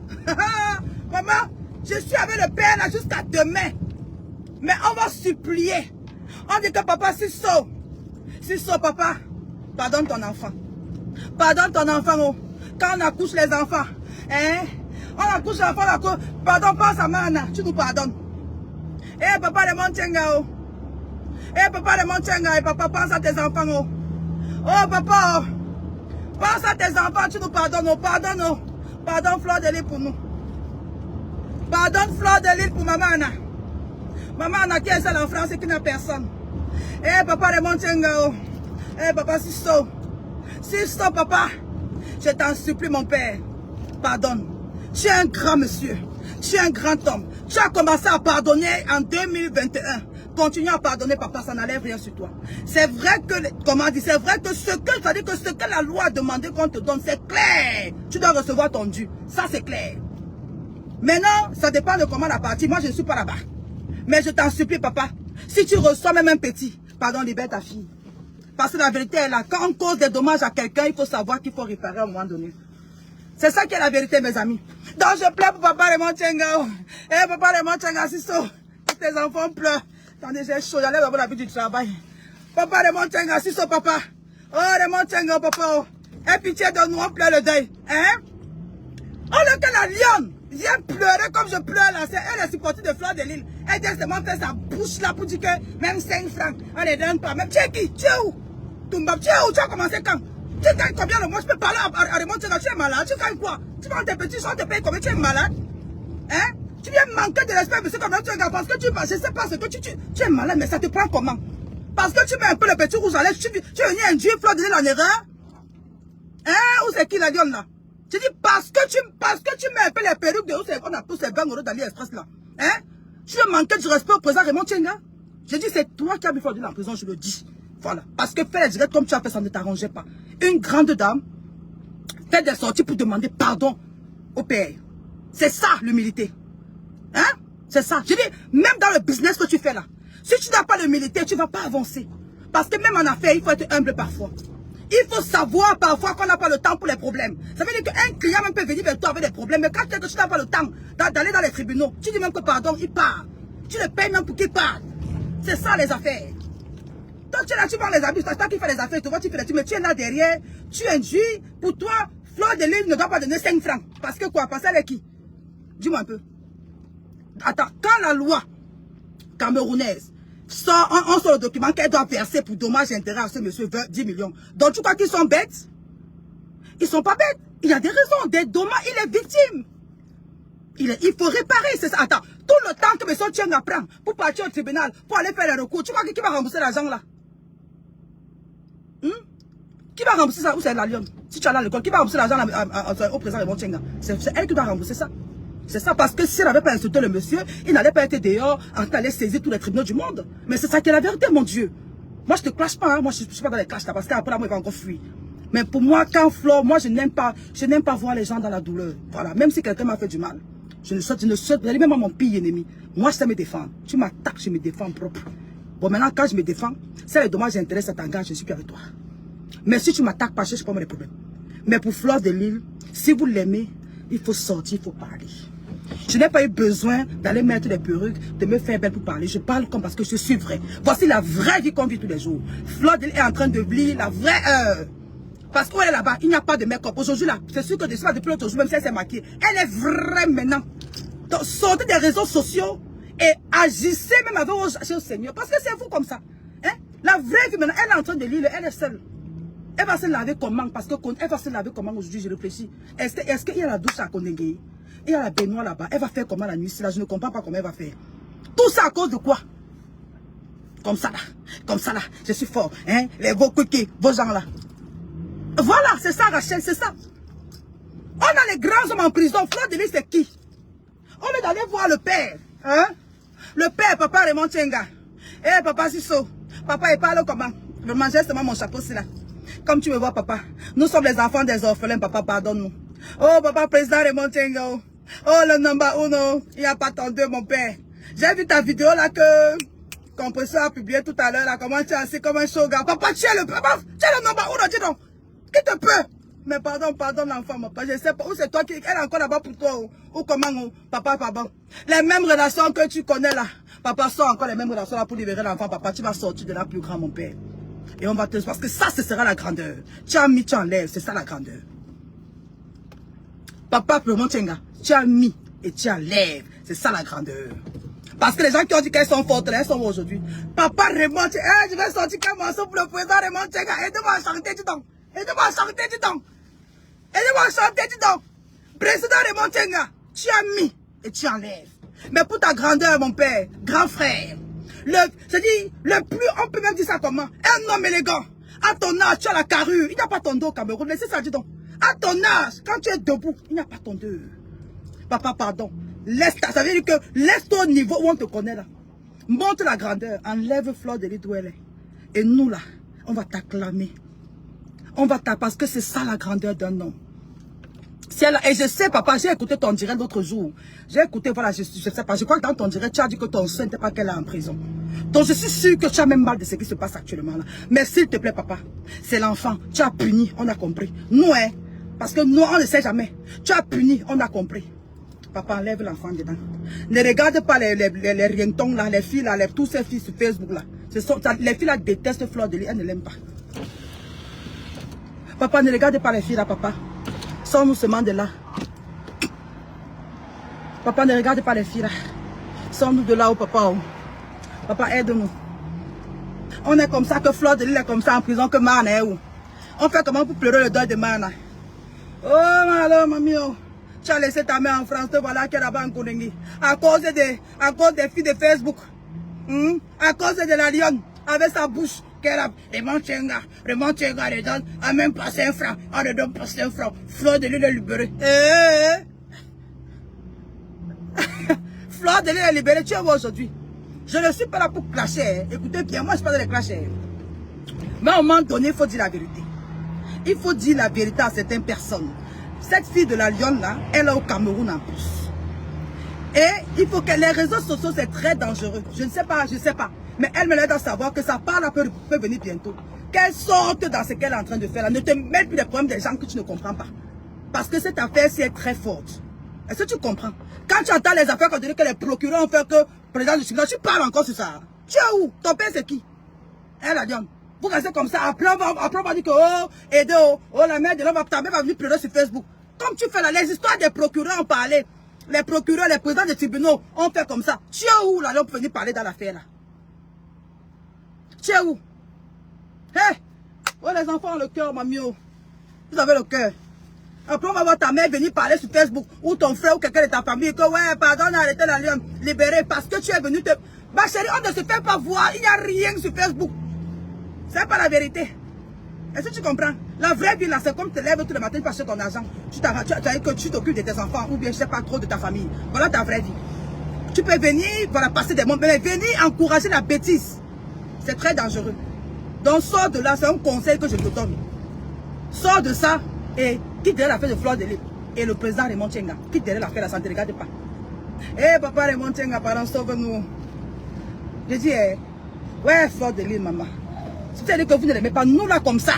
Maman, je suis avec le père là jusqu'à demain. Mais on va supplier. On dit que papa, si saut, papa, pardonne ton enfant. Pardonne ton enfant, oh. Quand on accouche les enfants, hein, on accouche l'enfant, pardon, pense à Mana, tu nous pardonnes. Eh, papa, le Montchenga, oh. Eh, papa, le Montchenga, et papa, pense à tes enfants, oh. Oh, papa, oh. Pense à tes enfants, tu nous pardonnes, oh. Pardonne, oh. Pardonne, Fleur de l'île pour nous. Pardonne, Fleur de l'île pour maman Anna. Maman Anna qui est seule en France et qui n'a personne. Eh, papa, le Montchenga, oh. Eh, papa, si saut, papa. Je t'en supplie, mon père, pardonne. Tu es un grand monsieur, tu es un grand homme. Tu as commencé à pardonner en 2021. Continue à pardonner, papa, ça n'enlève rien sur toi. C'est vrai que, comment dire, c'est vrai que ce que la loi a demandé qu'on te donne, c'est clair. Tu dois recevoir ton dû. Ça, c'est clair. Maintenant, ça dépend de comment la partie. Moi, je ne suis pas là-bas. Mais je t'en supplie, papa, si tu reçois même un petit, pardon, libère ta fille. Parce que la vérité est là. Quand on cause des dommages à quelqu'un, il faut savoir qu'il faut réparer à un moment donné. C'est ça qui est la vérité, mes amis. Donc je pleure pour papa Raymond Tchenga. Eh, papa Raymond Tchenga, si saut. Tes enfants pleurent. Attendez, j'ai chaud. J'allais avoir la vie du travail. Papa Raymond Tchenga, si saut, papa. Oh, Raymond Tchenga, papa. Aie pitié de nous, on pleure le deuil. Hein? Oh, le que la lionne vient pleurer comme je pleure là. C'est elle, est supportée de Fleur de l'île. Elle dit seulement fait sa bouche là pour dire que même 5 francs, on ne donne pas. Même tu es qui? Tu es où? Toumba, tu es où? Tu as commencé quand? Tu gagnes combien le mois? Je peux parler à Raymond Tchenga, tu es malade. Tu gagnes quoi? Tu vends tes petits gens, te payes combien? Tu es malade? Hein? Tu viens manquer de respect, monsieur, comme là, tu regardes, parce que je sais pas ce que tu es malade, mais ça te prend comment? Parce que tu mets un peu le petit rouge à lèvres, tu es venu induire Fleur de l'île en erreur? Hein? Où c'est qui la lionne là? Je dis parce que tu mets un peu les perruques de où on a tous ces 20 € d'AliExpress là. Hein? Tu veux manquer du respect au président Raymond Tchenga? Je dis c'est toi qui as mis Fleur de l'île en prison, je le dis. Voilà. Parce que faire les directs comme tu as fait, ça ne t'arrangeait pas. Une grande dame fait des sorties pour demander pardon au père. C'est ça l'humilité. Hein? C'est ça. Je dis, même dans le business que tu fais là, si tu n'as pas l'humilité, tu ne vas pas avancer. Parce que même en affaires, il faut être humble parfois. Il faut savoir parfois qu'on n'a pas le temps pour les problèmes. Ça veut dire qu'un client même peut venir vers toi avec des problèmes. Mais quand tu n'as pas le temps d'aller dans les tribunaux, tu dis même que pardon, il part. Tu le payes même pour qu'il parte. C'est ça les affaires. Toi, tu es là, tu vends les habits, c'est toi qui fais les affaires, tu vois, tu fais les trucs, mais tu es là derrière, tu induis, pour toi, Fleur de l'île ne doit pas donner 5 francs. Parce que quoi? Parce qu'elle est qui? Dis-moi un peu. Attends, quand la loi camerounaise sort, on sort le document qu'elle doit verser pour dommages et intérêts à ce monsieur, 10 millions. Donc tu crois qu'ils sont bêtes? Ils sont pas bêtes. Il y a des raisons, des dommages, il est victime. Il faut réparer, c'est ça. Attends, tout le temps que monsieur Tchenga prend pour partir au tribunal, pour aller faire les recours, tu crois qui va rembourser l'argent là? Qui va rembourser ça? Où c'est la lionne? Si tu as là l'école, qui va rembourser l'argent au président de Tchenga? C'est elle qui doit rembourser ça. C'est ça, parce que si elle n'avait pas insulté le monsieur, il n'allait pas être dehors en train d'aller saisir tous les tribunaux du monde. Mais c'est ça qui est la vérité, mon Dieu. Moi, je ne te clash pas, hein. Moi, je ne suis pas dans les clashs là, parce qu'après, là, moi, il va encore fuir. Mais pour moi, quand Flore, moi, je n'aime pas voir les gens dans la douleur. Voilà, même si quelqu'un m'a fait du mal. Je ne souhaite, même à mon pire ennemi. Moi, je sais me défendre. Tu m'attaques, je me défends propre. Bon, maintenant, quand je me défends, si les dommages et intérêts, ça t'engage, je suis plus avec toi. Mais si tu m'attaques pas, je ne sais pas moi les problèmes. Mais pour Fleur de l'île, si vous l'aimez, il faut sortir, il faut parler. Je n'ai pas eu besoin d'aller mettre des perruques, de me faire belle pour parler. Je parle comme parce que je suis vrai. Voici la vraie vie qu'on vit tous les jours. Fleur de l'île est en train de vivre la vraie heure. Parce qu'elle est là-bas, il n'y a pas de make-up. Aujourd'hui, là, c'est sûr que depuis l'autre jour, même si elle s'est maquillée, elle est vraie maintenant. Donc, sortez des réseaux sociaux et agissez même avec au Seigneur. Parce que c'est vous comme ça. Hein? La vraie vie maintenant, elle est en train de lire, elle est seule. Elle va se laver comment? Parce qu'elle va se laver comment aujourd'hui, je réfléchis. Est-ce qu'il y a la douche à Kondengé? Il y a la baignoire là-bas. Elle va faire comment la nuit? Là, je ne comprends pas comment elle va faire. Tout ça à cause de quoi? Comme ça là. Je suis fort. Hein? Vos cookies, vos gens là. Voilà, c'est ça Rachel, c'est ça. On a les grands hommes en prison. Fleur de Lys, c'est qui? On est d'aller voir le père. Hein? Le père, papa Raymond Tchenga. Eh, papa Sisso. Papa, il parle comment? Je mangeais seulement mon chapeau, c'est là. Comme tu me vois, papa. Nous sommes les enfants des orphelins, papa, pardonne-nous. Oh, papa, président Raymond Tchenga. Oh, le number uno. Il n'y a pas ton deux, mon père. J'ai vu ta vidéo là que Compresseur a publié tout à l'heure là. Comment tu es assis comme un shogun. Papa, tu es le number uno, dis donc. Qui te peut? Mais pardon l'enfant, papa. Je sais pas. Ou c'est toi qui. Elle est encore là-bas pour toi. Ou comment, papa, pardon. Les mêmes relations que tu connais là. Papa, sort encore les mêmes relations là pour libérer l'enfant. Papa, tu vas sortir de là plus grand, mon père. Et on va te... Parce que ça, ce sera la grandeur. Tu as mis, tu enlèves. C'est ça la grandeur. Papa, Raymond Tchenga, tu as mis et tu enlèves. C'est ça la grandeur. Parce que les gens qui ont dit qu'elles sont fortes, elles sont aujourd'hui. Papa Raymond Tchenga, je vais sortir quel morceau pour le président Raymond Tchenga. Aidez-moi à chanter, dis donc. Aidez-moi à chanter, dis donc. Aidez-moi à chanter, dis donc. Président Raymond Tchenga, tu as mis et tu enlèves. Mais pour ta grandeur, mon père, grand frère. Le plus, on peut même dire ça comment? Un homme élégant. À ton âge, tu as la carrure. Il n'y a pas ton dos au Cameroun. Laissez ça, dis donc. À ton âge, quand tu es debout, il n'y a pas ton dos. Papa, pardon. Ça veut dire que laisse-toi au niveau où on te connaît là. Montre la grandeur. Enlève Fleur de Lys d'où elle est. Et nous là, on va t'acclamer. On va t'acclamer parce que c'est ça la grandeur d'un homme. Et je sais, papa, j'ai écouté ton direct l'autre jour. J'ai écouté, voilà, je sais pas. Je crois que dans ton direct, tu as dit que ton soeur n'était pas qu'elle est en prison. Donc, je suis sûr que tu as même mal de ce qui se passe actuellement là. Mais s'il te plaît, papa, c'est l'enfant. Tu as puni, on a compris. Nous, hein, parce que nous, on ne sait jamais. Tu as puni, on a compris. Papa, enlève l'enfant dedans. Ne regarde pas les rientons là, les filles là, tous ces filles sur Facebook là. Les filles là détestent Fleur de Lys, elles ne l'aiment pas. Papa, ne regarde pas les filles là, papa. Sors-nous seulement de là. Papa, ne regarde pas les filles là. Sors-nous de là, oh papa. Oh. Papa, aide-nous. On est comme ça, que Fleur de Lys est comme ça en prison, que Mana est où? On fait comment pour pleurer le deuil de Mana? Oh, alors, mamie, oh. Tu as laissé ta mère en France, te voilà qui est là-bas en Konengi. À cause des filles de Facebook. À cause de la lionne, avec sa bouche. Raymond Tchenga, les donne, a même pas 5 francs, on ne donne pas 5 francs, Fleur de Lys est libérée. Fleur de Lys est libérée, tu es où aujourd'hui? Je ne suis pas là pour clasher, écoutez bien, moi je ne suis pas dans les clasher. Mais à un moment donné, il faut dire la vérité. Il faut dire la vérité à certaines personnes. Cette fille de la lionne là, elle est au Cameroun en plus. Et il faut que les réseaux sociaux, c'est très dangereux. Je ne sais pas, mais elle me l'aide à savoir que ça part peut venir bientôt. Qu'elle sorte dans ce qu'elle est en train de faire là. Ne te mets plus les problèmes des gens que tu ne comprends pas. Parce que cette affaire-ci est très forte. Est-ce que tu comprends? Quand tu entends les affaires, quand tu dis que les procureurs ont fait que le président du Sénégal, tu parles encore sur ça. Tu es où? Ton père c'est qui? Elle la lionne. Vous restez comme ça. Après on va dire que oh, aidez, oh, la mère de l'homme, ta mère va venir pleurer sur Facebook. Comme tu fais là, les histoires des procureurs ont parlé. Les procureurs, les présidents des tribunaux ont fait comme ça. Tu es où là, on peut venir parler dans l'affaire là? Tu es où? Hé! Oh, les enfants ont le cœur, mamie. Vous avez le cœur. Après, on va voir ta mère venir parler sur Facebook, ou ton frère, ou quelqu'un de ta famille, que ouais, pardon, arrêtez la lionne, libérée, parce que tu es venu te... Bah chérie, on ne se fait pas voir, il n'y a rien sur Facebook. C'est pas la vérité. Est-ce que tu comprends? La vraie vie là, c'est comme te lèves tous les matins pour acheter ton argent. Tu as que tu t'occupes de tes enfants, ou bien je sais pas trop de ta famille. Voilà ta vraie vie. Tu peux venir, voilà, passer des moments, mais venir encourager la bêtise. C'est très dangereux. Donc sors de là, c'est un conseil que je te donne. Sors de ça et quitte derrière l'affaire de Fleur de Lys et le président Raymond Tchenga. Quitte derrière l'affaire de la santé, ne regarde pas. Eh papa Raymond Tchenga, pardon, sauve-nous. Je dis, ouais Fleur de Lys, maman. C'est-à-dire que vous ne l'aimez pas, nous là comme ça.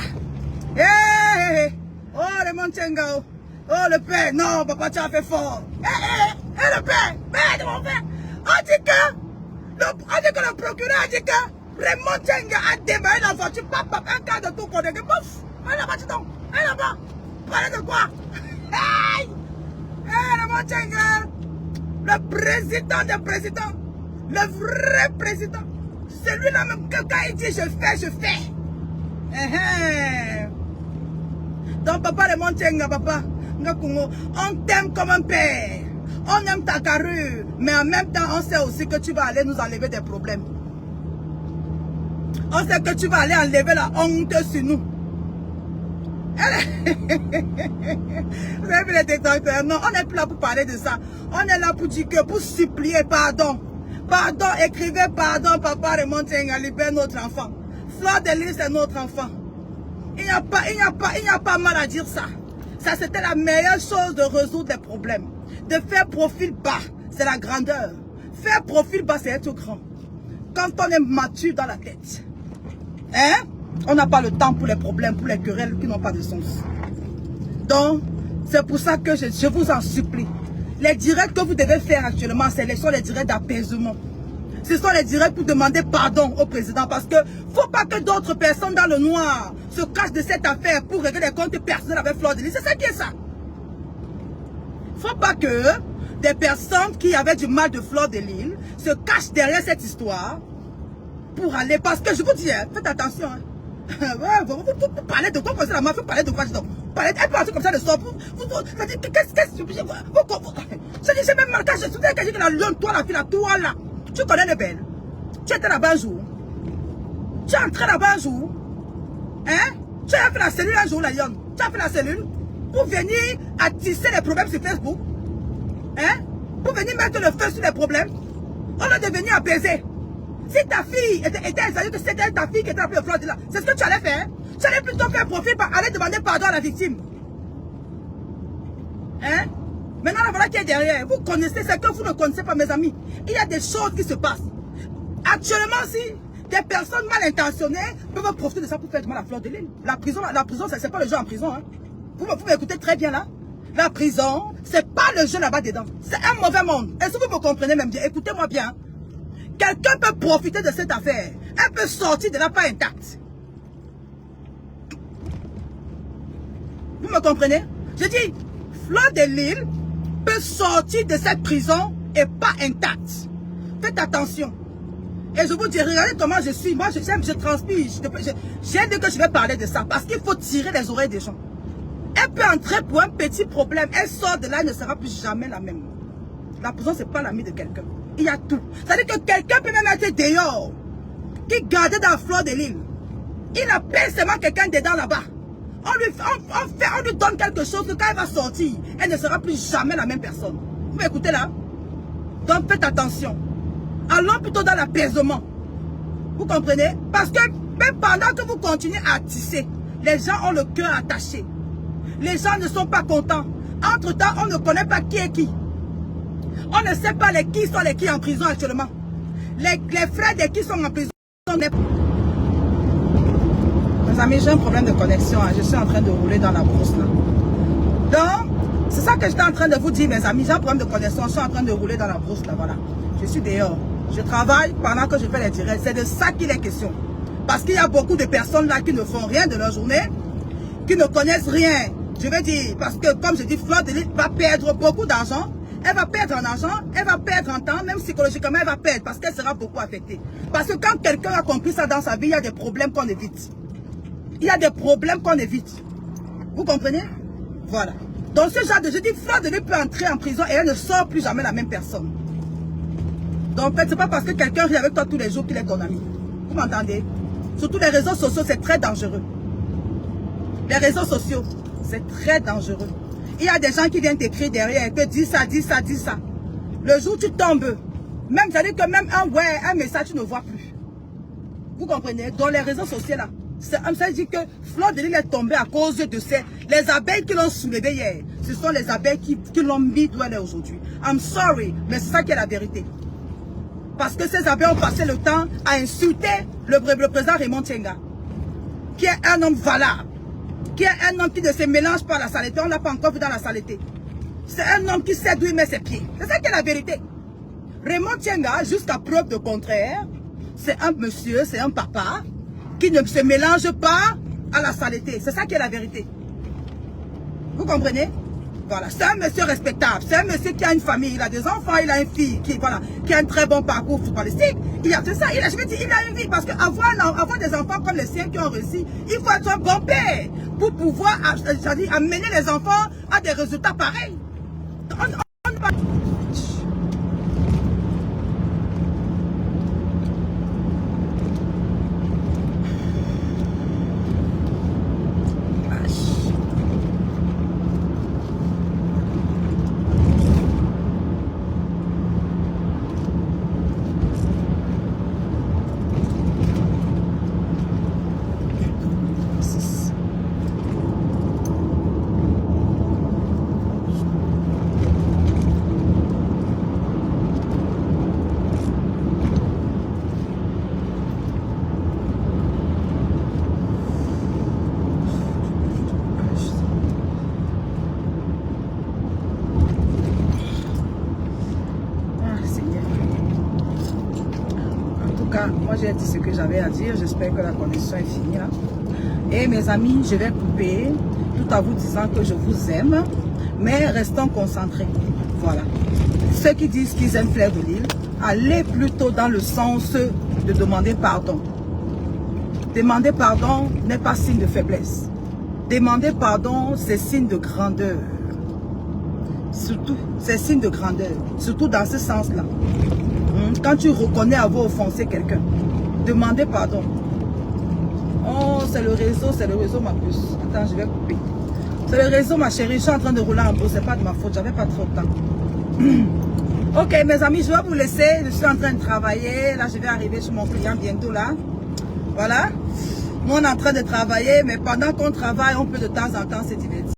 Oh Raymond Tchenga, oh le père, non papa tu as fait fort. Le père, de mon père. On dit que le procureur a dit que Raymond Tchenga a démarré la voiture, papa, un cas de tout qu'on est, bouf, allez là-bas, dis donc, allez là-bas, parlez de quoi? Raymond Tchenga, le président des présidents, le vrai président, c'est lui-là même que quand il dit je fais. Donc papa Raymond Tchenga, papa, on t'aime comme un père, on aime ta carrure, mais en même temps on sait aussi que tu vas aller nous enlever des problèmes. On sait que tu vas aller enlever la honte sur nous. Vous avez vu les détracteurs? Non, on n'est plus là pour parler de ça. On est là pour dire que, pour supplier pardon. Pardon, écrivez pardon, papa Raymond Tchenga, libère notre enfant. Fleur de Lys, c'est notre enfant. Il n'y a pas mal à dire ça. Ça, c'était la meilleure chose de résoudre les problèmes. De faire profil bas, c'est la grandeur. Faire profil bas, c'est être grand. Quand on est mature dans la tête, hein, on n'a pas le temps pour les problèmes, pour les querelles qui n'ont pas de sens. Donc, c'est pour ça que je vous en supplie. Les directs que vous devez faire actuellement, ce sont les directs d'apaisement. Ce sont les directs pour demander pardon au président. Parce que faut pas que d'autres personnes dans le noir se cachent de cette affaire pour régler les comptes personnels avec Fleur de Lys. C'est ça qui est ça. Faut pas que des personnes qui avaient du mal de Fleur de Lys se cachent derrière cette histoire pour aller. Parce que je vous dis, hein, faites attention. Hein. Ouais, vous parlez de quoi c'est la mafia, vous parlez de quoi? Elle parle comme ça de sort. Qu'est-ce que je dis, même quand je souviens que j'ai dit la lionne, toi la fille, toi là. Tu connais le bel. Tu étais là-bas un jour. Tu es entré là-bas un jour. Hein? Tu as fait la cellule un jour, la lionne. Tu as fait la cellule pour venir attiser les problèmes sur Facebook. Hein? Pour venir mettre le feu sur les problèmes. On a devenu apaiser. Si ta fille était que c'était ta fille qui était appelée Fleur de Lys, c'est ce que tu allais faire. Tu allais plutôt faire profil par aller demander pardon à la victime. Hein? Maintenant, la voilà qui est derrière. Vous connaissez ce que vous ne connaissez pas, mes amis. Il y a des choses qui se passent. Actuellement, si des personnes mal intentionnées peuvent profiter de ça pour faire du mal à Fleur de Lys. La prison, c'est pas le jeu en prison. Hein. Vous m'écoutez très bien là. La prison, c'est pas le jeu là-bas dedans. C'est un mauvais monde. Est-ce que vous me comprenez même bien? Écoutez-moi bien. Quelqu'un peut profiter de cette affaire. Elle peut sortir de là pas intacte. Vous me comprenez? Je dis, Fleur de Lys peut sortir de cette prison et pas intacte. Faites attention. Et je vous dis, regardez comment je suis. Moi, je transpire. J'ai dit que je vais parler de ça. Parce qu'il faut tirer les oreilles des gens. Elle peut entrer pour un petit problème. Elle sort de là, elle ne sera plus jamais la même. La prison, ce n'est pas l'ami de quelqu'un. Il y a tout. C'est-à-dire que quelqu'un peut même être dehors. Qui gardait dans Fleur de Lys. Il appelle seulement quelqu'un dedans là-bas. On lui donne quelque chose que quand elle va sortir, elle ne sera plus jamais la même personne. Vous m'écoutez là? Donc faites attention. Allons plutôt dans l'apaisement. Vous comprenez? Parce que même pendant que vous continuez à tisser, les gens ont le cœur attaché. Les gens ne sont pas contents. Entre-temps, on ne connaît pas qui est qui. On ne sait pas qui sont les qui en prison actuellement. Les frères de qui sont en prison. Mes amis, j'ai un problème de connexion. Hein. Je suis en train de rouler dans la brousse là. Donc, c'est ça que j'étais en train de vous dire, mes amis. J'ai un problème de connexion. Je suis en train de rouler dans la brousse là. Voilà. Je suis dehors. Je travaille pendant que je fais les directs. C'est de ça qu'il est question. Parce qu'il y a beaucoup de personnes là qui ne font rien de leur journée, qui ne connaissent rien. Je veux dire, parce que comme je dis, Fleur de Lys va perdre beaucoup d'argent. Elle va perdre en argent, elle va perdre en temps, même psychologiquement, elle va perdre parce qu'elle sera beaucoup affectée. Parce que quand quelqu'un a compris ça dans sa vie, il y a des problèmes qu'on évite. Il y a des problèmes qu'on évite. Vous comprenez? Voilà. Donc ce genre de... Je dis, Fleur de Lys peut entrer en prison et elle ne sort plus jamais la même personne. Donc en fait, c'est pas parce que quelqu'un rit avec toi tous les jours qu'il est ton ami. Vous m'entendez? Surtout les réseaux sociaux, c'est très dangereux. Les réseaux sociaux, c'est très dangereux. Il y a des gens qui viennent t'écrire derrière, te disent ça, dis ça, dis ça. Le jour où tu tombes, même, c'est-à-dire que même un message, tu ne vois plus. Vous comprenez? Dans les réseaux sociaux là, ça veut dire que Fleur de Lys est tombée à cause de les abeilles qui l'ont soulevée hier. Ce sont les abeilles qui l'ont mis d'où elle est aujourd'hui. I'm sorry, mais c'est ça qui est la vérité. Parce que ces abeilles ont passé le temps à insulter le président Raymond Tchenga, qui est un homme valable. Qui est un homme qui ne se mélange pas à la saleté. On ne l'a pas encore vu dans la saleté. C'est un homme qui sait d'où il met ses pieds. C'est ça qui est la vérité. Raymond Tchenga, jusqu'à preuve de contraire, c'est un monsieur, c'est un papa qui ne se mélange pas à la saleté. C'est ça qui est la vérité. Vous comprenez? Voilà, c'est un monsieur respectable. C'est un monsieur qui a une famille, il a des enfants, il a une fille qui a un très bon parcours footballistique. Il a fait ça, je veux dire, il a une vie. Parce qu'avoir des enfants comme les siens qui ont réussi, il faut être un bon père pour pouvoir amener les enfants à des résultats pareils. cas, moi j'ai dit ce que j'avais à dire. J'espère que la connexion est finie là. Et mes amis, je vais couper tout en vous disant que je vous aime. Mais restons concentrés. Voilà. Ceux qui disent qu'ils aiment Fleur de Lys, allez plutôt dans le sens de demander pardon. Demander pardon n'est pas signe de faiblesse. Demander pardon, c'est signe de grandeur. Surtout, c'est signe de grandeur. Surtout dans ce sens-là. Quand tu reconnais avoir offensé quelqu'un, demander pardon. Oh, c'est le réseau ma puce. Attends, je vais couper. C'est le réseau ma chérie, je suis en train de rouler en bourse, c'est pas de ma faute, j'avais pas trop de temps. Ok mes amis, je vais vous laisser, je suis en train de travailler, là je vais arriver chez mon client bientôt là. Voilà, nous on est en train de travailler, mais pendant qu'on travaille, on peut de temps en temps se divertir.